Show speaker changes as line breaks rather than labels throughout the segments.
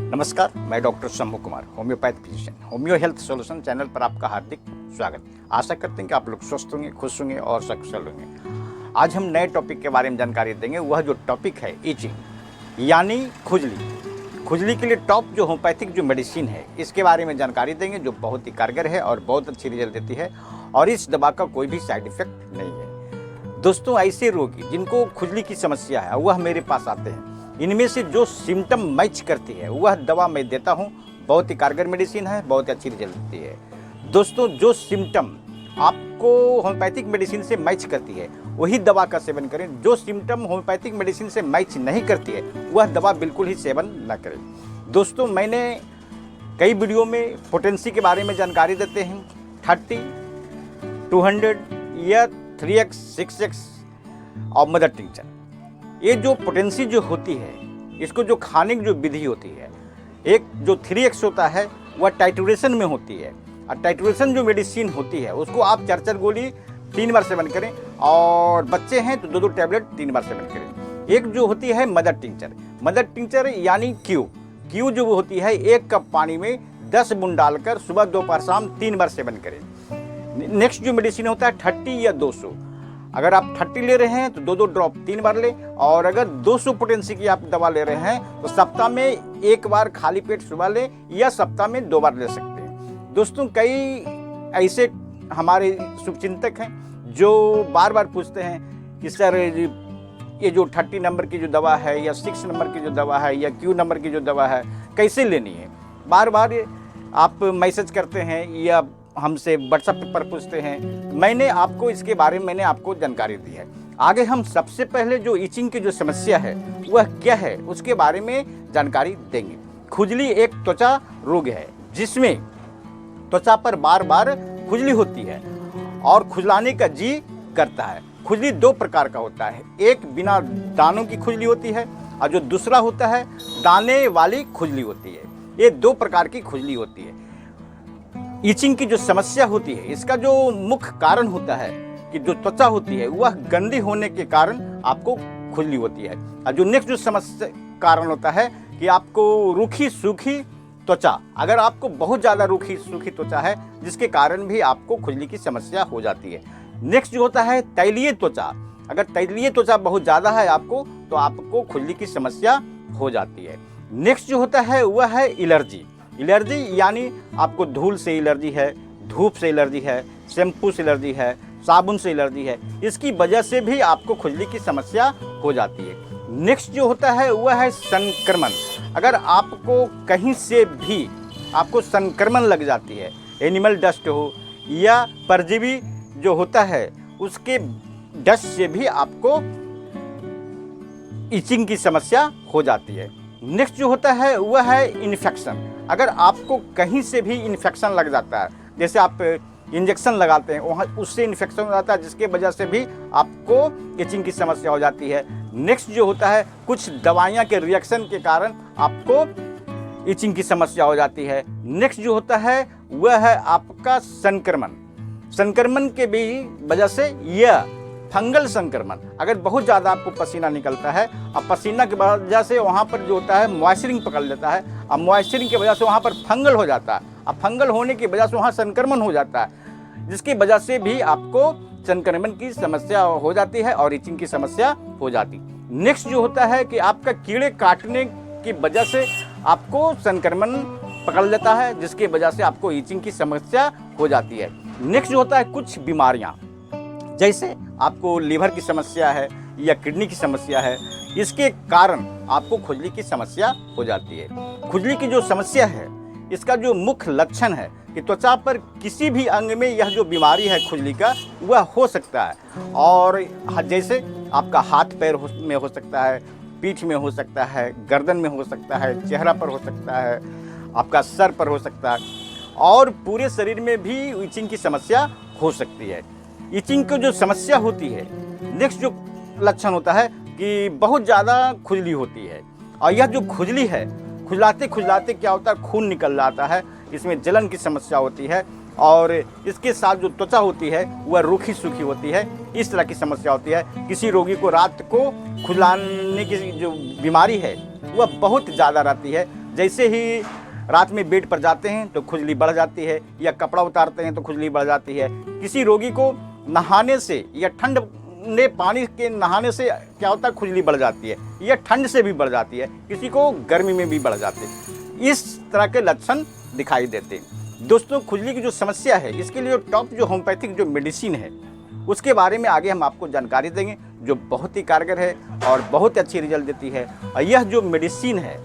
नमस्कार, मैं doctor Shambhu Kumar, homeopath physician. Homeo health solution channel पर आपका हार्दिक स्वागत। आशा करते हैं कि आप लोग स्वस्थ होंगे, खुश होंगे और सकुशल होंगे। आज हम नए टॉपिक के बारे में जानकारी देंगे। वह जो टॉपिक है इचिंग, यानी खुजली। खुजली के लिए टॉप जो होम्योपैथिक जो मेडिसिन है, इसके बारे में जानकारी देंगे, जो बहुत ही कारगर है और बहुत अच्छी रिजल्ट देती है और इस दवा का कोई भी साइड इफेक्ट नहीं है। दोस्तों, ऐसे रोगी जिनको खुजली की समस्या है वह मेरे पास आते हैं। इनमें से जो सिम्टम मैच करती है वह दवा मैं देता हूं। बहुत ही कारगर मेडिसिन है, बहुत अच्छी रिजल्ट देती है। दोस्तों, जो सिम्टम आपको होम्योपैथिक मेडिसिन से मैच करती है वही दवा का सेवन करें। जो सिम्टम होम्योपैथिक मेडिसिन से मैच नहीं करती है वह दवा बिल्कुल ही सेवन न करें। दोस्तों, मैंने कई वीडियो में पोटेंसी के बारे में जानकारी देते हैं। 30, 200 या 3x, 6x और मदर टिंचर। ये जो पोटेंसी जो होती है, इसको जो खाने की जो विधि होती है, एक जो 3x होता है वह टाइट्रेशन में होती है और टाइट्रेशन जो मेडिसिन होती है उसको आप 4 गोली 3 बार सेवन करें और बच्चे हैं तो 2 टैबलेट 3 बार सेवन करें। एक जो होती है मदर टिंचर। मदर टिंचर यानी क्यू जो होती है 1 कप पानी में 10 बूंद डालकर सुबह दोपहर शाम 3 बार सेवन करें। नेक्स्ट जो मेडिसिन होता है 30 या 200। अगर आप 30 ले रहे हैं तो 2 ड्रॉप 3 बार लें और अगर 200 पोटेंसी की आप दवा ले रहे हैं तो सप्ताह में 1 बार खाली पेट सुबह लें या सप्ताह में 2 बार ले सकते हैं। दोस्तों, कई ऐसे हमारे शुभचिंतक हैं जो बार बार पूछते हैं कि सर ये जो 30 नंबर की जो दवा है या 6 नंबर की जो दवा है या क्यू नंबर की जो दवा है कैसे लेनी है। बार बार आप मैसेज करते हैं या हमसे व्हाट्सएप पर पूछते हैं। मैंने आपको इसके बारे में आपको जानकारी दी है। आगे हम सबसे पहले जो इचिंग की जो समस्या है वह क्या है उसके बारे में जानकारी देंगे। खुजली एक त्वचा रोग है जिसमें त्वचा पर बार बार खुजली होती है और खुजलाने का जी करता है। खुजली 2 प्रकार का होता है। एक बिना दानों की खुजली होती है और जो दूसरा होता है दाने वाली खुजली होती है। ये 2 प्रकार की खुजली होती है। इचिंग की जो समस्या होती है इसका जो मुख्य कारण होता है कि जो त्वचा होती है वह गंदी होने के कारण आपको खुजली होती है। और जो नेक्स्ट जो समस्या कारण होता है कि आपको रूखी सूखी त्वचा, अगर आपको बहुत ज़्यादा रूखी सूखी त्वचा है जिसके कारण भी आपको खुजली की समस्या हो जाती है। नेक्स्ट जो होता है तैलीय त्वचा। अगर तैलीय त्वचा बहुत ज़्यादा है आपको तो आपको खुजली की समस्या हो जाती है। नेक्स्ट जो होता है वह है एलर्जी। एलर्जी यानी आपको धूल से एलर्जी है, धूप से एलर्जी है, शैम्पू से एलर्जी है, साबुन से एलर्जी है। इसकी वजह से भी आपको खुजली की समस्या हो जाती है। नेक्स्ट जो होता है वह है संक्रमण। अगर आपको कहीं से भी आपको संक्रमण लग जाती है, एनिमल डस्ट हो या परजीवी जो होता है उसके डस्ट से भी आपको इचिंग की समस्या हो जाती है। नेक्स्ट जो होता है वह है इन्फेक्शन। अगर आपको कहीं से भी इन्फेक्शन लग जाता है, जैसे आप इंजेक्शन लगाते हैं वहाँ उससे इन्फेक्शन हो जाता है जिसके वजह से भी आपको इचिंग की समस्या हो जाती है। नेक्स्ट जो होता है कुछ दवाइयाँ के रिएक्शन के कारण आपको इचिंग की समस्या हो जाती है। नेक्स्ट जो होता है वह है आपका संक्रमण। संक्रमण के भी वजह से यह फंगल संक्रमण। अगर बहुत ज़्यादा आपको पसीना निकलता है और पसीना की वजह से वहाँ पर जो होता है मॉइस्चरिंग पकड़ लेता है और मॉइस्चरिंग की वजह से वहाँ पर फंगल हो जाता है और फंगल होने की वजह से वहाँ संक्रमण हो जाता है जिसकी वजह से भी आपको संक्रमण की समस्या हो जाती है और इचिंग की समस्या हो जाती। नेक्स्ट जो होता है कि आपका कीड़े काटने की वजह से आपको संक्रमण पकड़ लेता है जिसकी वजह से आपको इचिंग की समस्या हो जाती है। नेक्स्ट जो होता है कुछ बीमारियाँ, जैसे आपको लीवर की समस्या है या किडनी की समस्या है, इसके कारण आपको खुजली की समस्या हो जाती है। खुजली की जो समस्या है इसका जो मुख्य लक्षण है कि त्वचा पर किसी भी अंग में यह जो बीमारी है खुजली का वह हो सकता है। और जैसे आपका हाथ पैर में हो सकता है, पीठ में हो सकता है, गर्दन में हो सकता है, चेहरा पर हो सकता है, आपका सर पर हो सकता है और पूरे शरीर में भी इचिंग की समस्या हो सकती है। इचिंग की जो समस्या होती है, नेक्स्ट जो लक्षण होता है कि बहुत ज़्यादा खुजली होती है और यह जो खुजली है खुजलाते खुजलाते क्या होता है खून निकल जाता है, इसमें जलन की समस्या होती है और इसके साथ जो त्वचा होती है वह रूखी सूखी होती है। इस तरह की समस्या होती है। किसी रोगी को रात को खुजलाने की जो बीमारी है वह बहुत ज़्यादा रहती है जैसे ही रात में बेड पर जाते हैं तो खुजली बढ़ जाती है, या कपड़ा उतारते हैं तो खुजली बढ़ जाती है। किसी रोगी को नहाने से या ठंडे पानी के नहाने से क्या होता है, खुजली बढ़ जाती है, या ठंड से भी बढ़ जाती है, किसी को गर्मी में भी बढ़ जाती है। इस तरह के लक्षण दिखाई देते हैं। दोस्तों, खुजली की जो समस्या है, इसके लिए टॉप जो होम्योपैथिक जो मेडिसिन है उसके बारे में आगे हम आपको जानकारी देंगे, जो बहुत ही कारगर है और बहुत अच्छी रिजल्ट देती है। और यह जो मेडिसिन है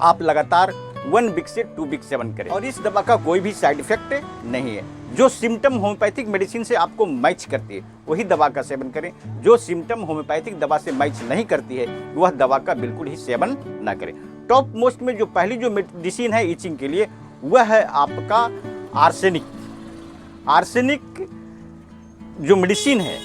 आप लगातार 1 वीक से 2 वीक सेवन करें, और इस दवा का कोई भी साइड इफेक्ट नहीं है। जो सिम्टम होम्योपैथिक मेडिसिन से आपको मैच करती है वही दवा का सेवन करें। जो सिम्टम होम्योपैथिक दवा से मैच नहीं करती है वह दवा का बिल्कुल ही सेवन ना करें। टॉप मोस्ट में जो पहली जो मेडिसिन है इचिंग के लिए वह है आपका आर्सेनिक। आर्सेनिक जो मेडिसिन है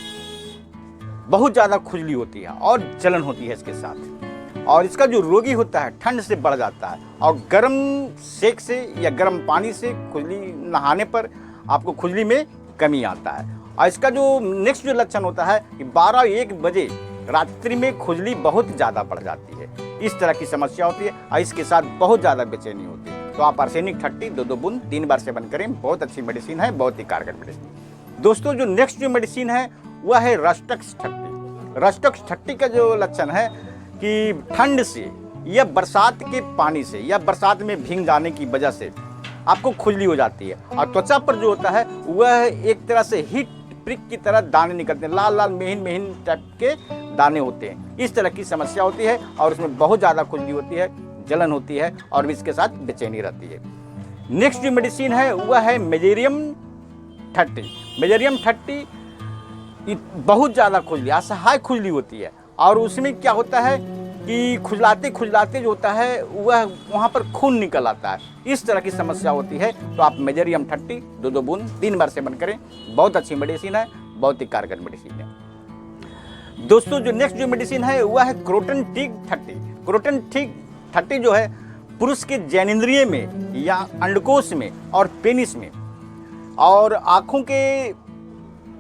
बहुत ज़्यादा खुजली होती है और जलन होती है इसके साथ, और इसका जो रोगी होता है ठंड से बढ़ जाता है, और गर्म सेक से या गर्म पानी से खुजली नहाने पर आपको खुजली में कमी आता है। और इसका जो नेक्स्ट जो लक्षण होता है कि 12-1 बजे रात्रि में खुजली बहुत ज़्यादा बढ़ जाती है। इस तरह की समस्या होती है और इसके साथ बहुत ज़्यादा बेचैनी होती है। तो आप आर्सेनिक 30 2-2 बूंद 3 बार सेवन करें। बहुत अच्छी मेडिसिन है, बहुत ही कारगर मेडिसिन। दोस्तों, जो नेक्स्ट जो मेडिसिन है वह है रस्टक्स 30। रस्टक्स 30 का जो लक्षण है कि ठंड से या बरसात के पानी से या बरसात में भीग जाने की वजह से आपको खुजली हो जाती है, और त्वचा पर जो होता है वह एक तरह से हीट प्रिक की तरह दाने निकलते हैं, लाल लाल महीन महीन टाइप के दाने होते हैं। इस तरह की समस्या होती है और उसमें बहुत ज़्यादा खुजली होती है, जलन होती है और इसके साथ बेचैनी रहती है। नेक्स्ट जो मेडिसिन है वह है मेजेरियम 30। मेजेरियम 30 बहुत ज़्यादा खुजली, असहाय खुजली होती है, और उसमें क्या होता है कि खुजलाते खुजलाते जो होता है वह वहाँ पर खून निकल आता है। इस तरह की समस्या होती है तो आप मेजेरियम 30 2-2 बूंद 3 बार सेवन करें। बहुत अच्छी मेडिसिन है, बहुत ही कारगर मेडिसिन है। दोस्तों, जो नेक्स्ट जो मेडिसिन है वह है क्रोटन टिक 30। क्रोटन टिक 30 जो है पुरुष के जननेंद्रिय में या अंडकोश में और पेनिस में और आँखों के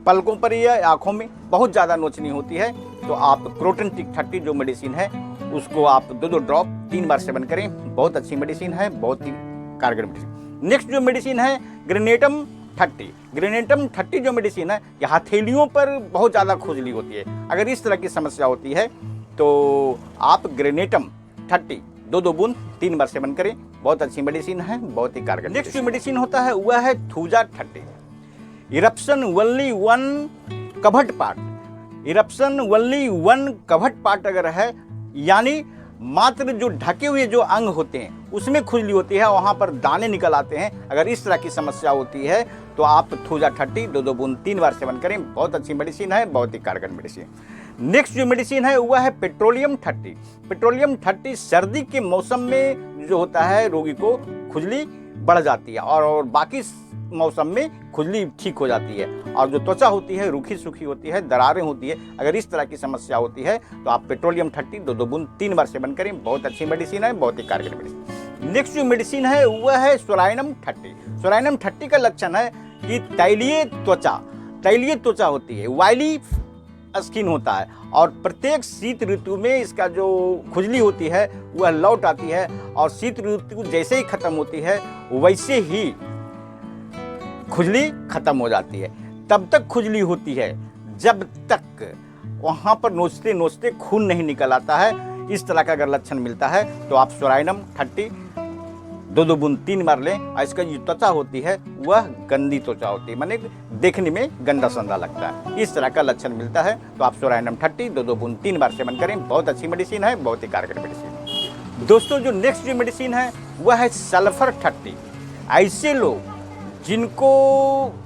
पलकों पर या आँखों में बहुत ज़्यादा नोचनी होती है, तो आप क्रोटन टिक 30 जो मेडिसिन है उसको आप 2-2 ड्रॉप 3 बार सेवन करें। बहुत अच्छी मेडिसिन है, बहुत ही कारगर मेडिसिन। नेक्स्ट जो मेडिसिन है ग्रेनेटम 30। ग्रेनेटम 30 जो मेडिसिन है ये हथेलियों पर बहुत ज़्यादा खुजली होती है। अगर इस तरह की समस्या होती है तो आप ग्रेनेटम 30 2-2 बूंद 3 बार सेवन करें। बहुत अच्छी मेडिसिन है, बहुत ही कारगर। नेक्स्ट जो मेडिसिन होता है वह है thuja 30। Eruption only 1 covered part. Eruption only 1 covered part अगर है, यानी मात्र जो ढके हुए जो अंग होते हैं उसमें खुजली होती है, वहाँ पर दाने निकल आते हैं। अगर इस तरह की समस्या होती है तो आप थूजा 30 2-2 बूंद 3 बार सेवन करें। बहुत अच्छी मेडिसिन है, बहुत ही कारगर मेडिसिन। नेक्स्ट जो मेडिसिन है वह है पेट्रोलियम 30। पेट्रोलियम 30 सर्दी के मौसम में जो होता है रोगी को खुजली बढ़ जाती है और बाकी मौसम में खुजली ठीक हो जाती है, और जो त्वचा होती है रूखी सूखी होती है, दरारें होती है। अगर इस तरह की समस्या होती है तो आप पेट्रोलियम 30 2-2 बूंद 3 बार सेवन करें। बहुत अच्छी मेडिसिन है, बहुत ही कारगर मेडिसिन। नेक्स्ट जो मेडिसिन है वह है सोलाइनम 30। सोलाइनम 30 का लक्षण है कि तैलीय त्वचा होती है, वायली स्किन होता है, और प्रत्येक शीत ऋतु में इसका जो खुजली होती है वह लौट आती है, और शीत ऋतु जैसे ही खत्म होती है वैसे ही खुजली खत्म हो जाती है। तब तक खुजली होती है जब तक वहाँ पर नोचते नोचते खून नहीं निकल आता है। इस तरह का अगर लक्षण मिलता है तो आप सोलाइनम 30 2-2 बूंद 3 बार लें। और इसका जो त्वचा होती है वह गंदी त्वचा होती है, माने देखने में गंदा संदा लगता है। इस तरह का लक्षण मिलता है तो आप सोलाइनम 30 2-2 बूंद 3 बार सेवन करें। बहुत अच्छी मेडिसिन है, बहुत ही कारगर मेडिसिन। दोस्तों, जो नेक्स्ट जो मेडिसिन है वह है सल्फर 30। ऐसे लोग जिनको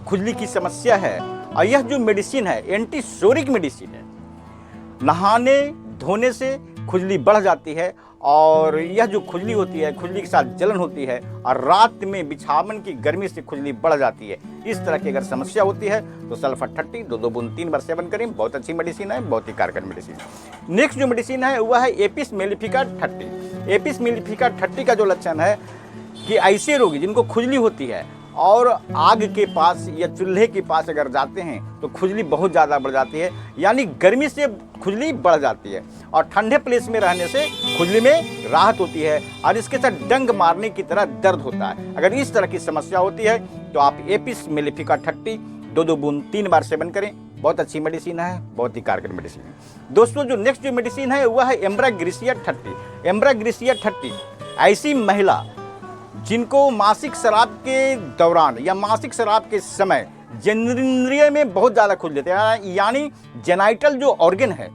खुजली की समस्या है, और यह जो मेडिसिन है एंटीसोरिक मेडिसिन है, नहाने धोने से खुजली बढ़ जाती है, और यह जो खुजली होती है खुजली के साथ जलन होती है, और रात में बिछावन की गर्मी से खुजली बढ़ जाती है। इस तरह की अगर समस्या होती है तो सल्फर 30 2-2 बूंद 3 बार सेवन करें। बहुत अच्छी मेडिसिन है, बहुत ही कारगर मेडिसिन। नेक्स्ट जो मेडिसिन है वह है एपिस मेलिफिका 30। एपिस मेलिफिका 30 का जो लक्षण है कि ऐसे रोगी जिनको खुजली होती है और आग के पास या चूल्हे के पास अगर जाते हैं तो खुजली बहुत ज़्यादा बढ़ जाती है, यानी गर्मी से खुजली बढ़ जाती है और ठंडे प्लेस में रहने से खुजली में राहत होती है और इसके साथ डंग मारने की तरह दर्द होता है। अगर इस तरह की समस्या होती है तो आप एपिस मेलिफिका 30 2 बूंद 3 बार सेवन करें। बहुत अच्छी मेडिसिन है, बहुत ही कारगर मेडिसिन है। दोस्तों जो नेक्स्ट जो मेडिसिन है वह है एम्ब्राग्रेसिया 30। एम्ब्राग्रेसिया 30 ऐसी महिला जिनको मासिक स्राव के दौरान या मासिक स्राव के समय जननेंद्रिय में बहुत ज़्यादा खुजली होती है, यानी जेनाइटल जो ऑर्गन है,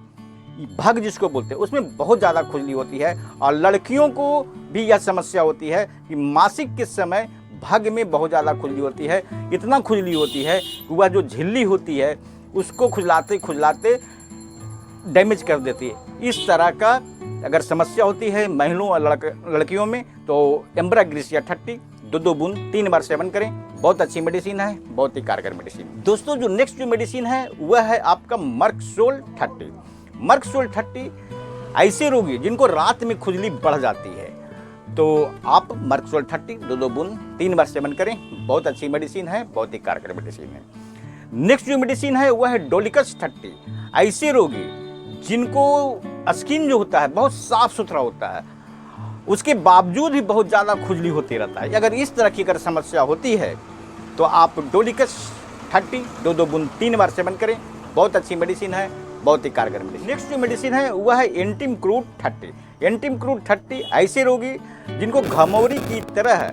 भग जिसको बोलते हैं, उसमें बहुत ज़्यादा खुजली होती है। और लड़कियों को भी यह समस्या होती है कि मासिक के समय भग में बहुत ज़्यादा खुजली होती है। इतना खुजली होती है कि वह जो झिल्ली होती है उसको खुजलाते खुजलाते डैमेज कर देती है। इस तरह का अगर समस्या होती है महिलाओं और लड़कियों में तो एम्ब्राग्रेसिया 30 2 बूंद 3 बार सेवन करें। बहुत अच्छी मेडिसिन है, बहुत ही कारगर मेडिसिन। दोस्तों जो नेक्स्ट जो मेडिसिन है वह है आपका मर्कसोल 30। मर्कसोल 30 ऐसे रोगी जिनको रात में खुजली बढ़ जाती है तो आप मर्कसोल 30 2 बूंद 3 बार सेवन करें। बहुत अच्छी मेडिसिन है, बहुत ही कारगर मेडिसिन है। नेक्स्ट जो मेडिसिन है वह है डोलिकस 30। ऐसे रोगी जिनको स्किन जो होता है बहुत साफ सुथरा होता है, उसके बावजूद भी बहुत ज़्यादा खुजली होती रहता है। अगर इस तरह की अगर समस्या होती है तो आप डोलिकस 30 2 बूंद 3 बार सेवन करें। बहुत अच्छी मेडिसिन है, बहुत ही कारगर मेडिसिन। नेक्स्ट जो मेडिसिन है वह है एंटिम क्रूड 30। एंटिम क्रूड 30 ऐसे रोगी जिनको घमौरी की तरह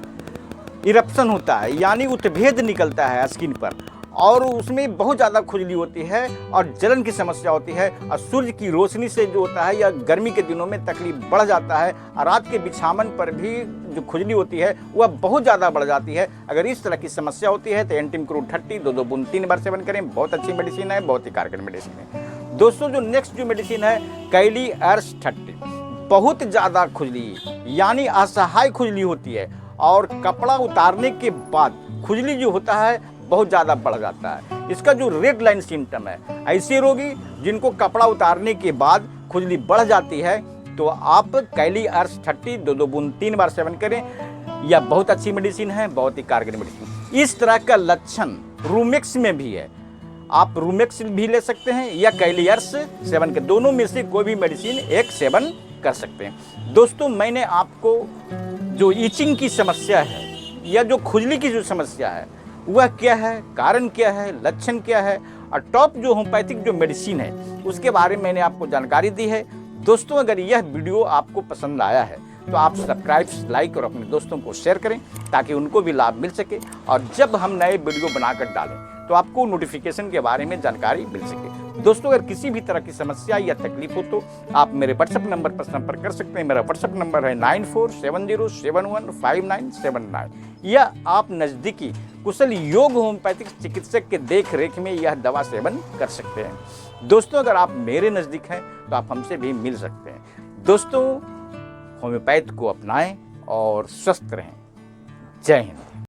इरप्शन होता है, यानी उत्भेद निकलता है स्किन पर और उसमें बहुत ज़्यादा खुजली होती है और जलन की समस्या होती है और सूर्य की रोशनी से जो होता है या गर्मी के दिनों में तकलीफ बढ़ जाता है और रात के बिछावन पर भी जो खुजली होती है वह बहुत ज़्यादा बढ़ जाती है। अगर इस तरह की समस्या होती है तो एंटिम क्रूड 30 2 बूंद 3 बार सेवन करें। बहुत अच्छी मेडिसिन है, बहुत ही कारगर मेडिसिन है। दोस्तों जो नेक्स्ट जो मेडिसिन है कैली अर्स 30। बहुत ज़्यादा खुजली यानी असहाय खुजली होती है और कपड़ा उतारने के बाद खुजली जो होता है बहुत ज़्यादा बढ़ जाता है। इसका जो रेड लाइन सिम्टम है, ऐसे रोगी जिनको कपड़ा उतारने के बाद खुजली बढ़ जाती है तो आप कैली अर्स 30 2 बूंद 3 बार सेवन करें। यह बहुत अच्छी मेडिसिन है, बहुत ही कारगर मेडिसिन। इस तरह का लक्षण रूमेक्स में भी है, आप रूमेक्स भी ले सकते हैं या कैली अर्स सेवन के, दोनों में से कोई भी मेडिसिन एक सेवन कर सकते हैं। दोस्तों मैंने आपको जो ईचिंग की समस्या है या जो खुजली की जो समस्या है वह क्या है, कारण क्या है, लक्षण क्या है और टॉप जो होम्योपैथिक जो मेडिसिन है उसके बारे में मैंने आपको जानकारी दी है। दोस्तों अगर यह वीडियो आपको पसंद आया है तो आप सब्सक्राइब, लाइक और अपने दोस्तों को शेयर करें ताकि उनको भी लाभ मिल सके और जब हम नए वीडियो बनाकर डालें तो आपको नोटिफिकेशन के बारे में जानकारी मिल सके। दोस्तों अगर किसी भी तरह की समस्या या तकलीफ हो तो आप मेरे व्हाट्सएप नंबर पर संपर्क कर सकते हैं। मेरा व्हाट्सएप नंबर है 9470715979 या आप नज़दीकी कुशल योग होम्योपैथिक चिकित्सक के देख रेख में यह दवा सेवन कर सकते हैं। दोस्तों अगर आप मेरे नज़दीक हैं तो आप हमसे भी मिल सकते हैं। दोस्तों होम्योपैथ को अपनाएं और स्वस्थ रहें। जय हिंद।